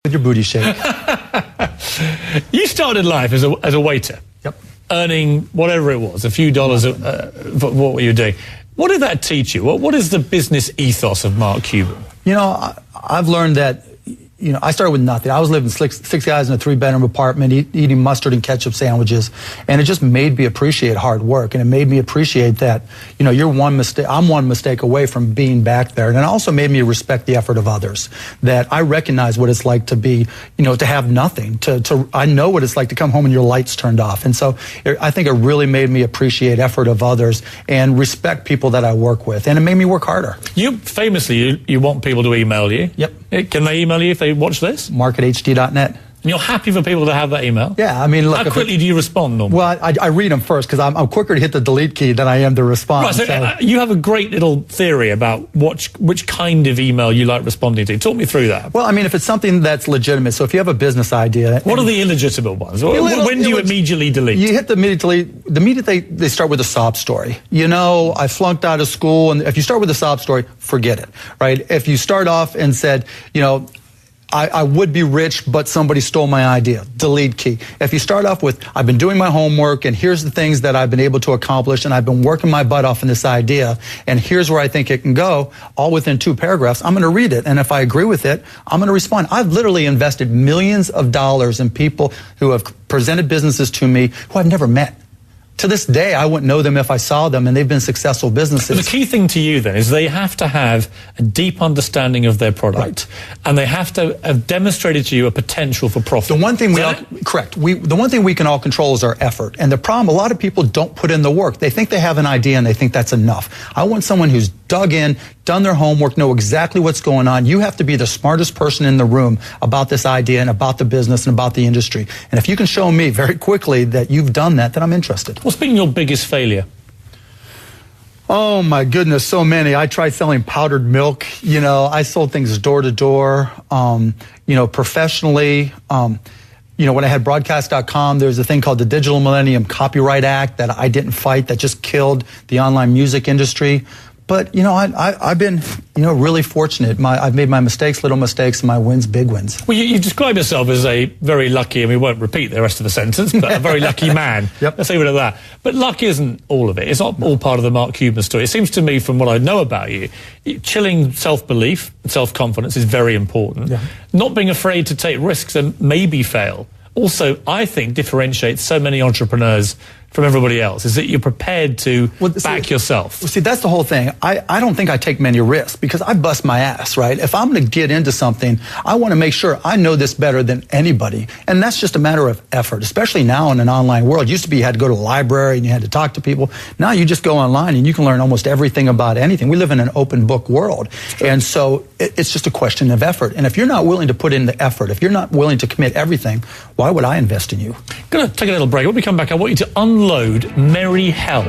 with your booty shake. You started life as a waiter. Yep. Earning whatever it was, a few dollars for what were you doing. What did that teach you? What is the business ethos of Mark Cuban? You know, I've learned that, you know, I started with nothing. I was living six guys in a 3-bedroom apartment, eating mustard and ketchup sandwiches, and it just made me appreciate hard work, and it made me appreciate that, you know, I'm one mistake away from being back there, and it also made me respect the effort of others. That I recognize what it's like to be, you know, to have nothing. I know what it's like to come home and your lights turned off, and so I think it really made me appreciate effort of others and respect people that I work with, and it made me work harder. You famously, you want people to email you. Yep. Can they email you if they watch this? Mark@hd.net. And you're happy for people to have that email? Yeah, I mean, look. How quickly do you respond normally? Well, I read them first because I'm quicker to hit the delete key than I am to respond. Right, so you have a great little theory about which kind of email you like responding to. Talk me through that. Well, I mean, if it's something that's legitimate, so if you have a business idea. What are the illegitimate ones? When do you immediately delete? You hit the immediately they start with a sob story. You know, I flunked out of school, and if you start with a sob story, forget it, right? If you start off and said, you know, I would be rich, but somebody stole my idea. Delete key. If you start off with, I've been doing my homework, and here's the things that I've been able to accomplish, and I've been working my butt off in this idea, and here's where I think it can go, all within 2 paragraphs, I'm going to read it. And if I agree with it, I'm going to respond. I've literally invested millions of dollars in people who have presented businesses to me who I've never met. To this day, I wouldn't know them if I saw them, and they've been successful businesses. But the key thing to you, then, is they have to have a deep understanding of their product, right, and they have to have demonstrated to you a potential for profit. The one thing the one thing we can all control is our effort. And the problem, a lot of people don't put in the work. They think they have an idea, and they think that's enough. I want someone who's dug in, done their homework, know exactly what's going on. You have to be the smartest person in the room about this idea and about the business and about the industry. And if you can show me very quickly that you've done that, then I'm interested. What's been your biggest failure? Oh my goodness, so many. I tried selling powdered milk. You know, I sold things door to door, you know, professionally. You know, when I had broadcast.com, there's a thing called the Digital Millennium Copyright Act that I didn't fight, that just killed the online music industry. But, you know, I've been, you know, really fortunate. I've made my mistakes, little mistakes, and my wins, big wins. Well, you describe yourself as a very lucky, and we won't repeat the rest of the sentence, but a very lucky man. Yep. Let's leave it at that. But luck isn't all of it. It's not all part of the Mark Cuban story. It seems to me, from what I know about you, chilling self-belief and self-confidence is very important. Yeah. Not being afraid to take risks and maybe fail also, I think, differentiates so many entrepreneurs from everybody else, is that you're prepared to back yourself. See, that's the whole thing. I don't think I take many risks because I bust my ass, right? If I'm going to get into something, I want to make sure I know this better than anybody. And that's just a matter of effort, especially now in an online world. It used to be you had to go to the library and you had to talk to people. Now you just go online and you can learn almost everything about anything. We live in an open book world. And so it's just a question of effort. And if you're not willing to put in the effort, if you're not willing to commit everything, why would I invest in you? I'm going to take a little break. When we come back, I want you to unload merry hell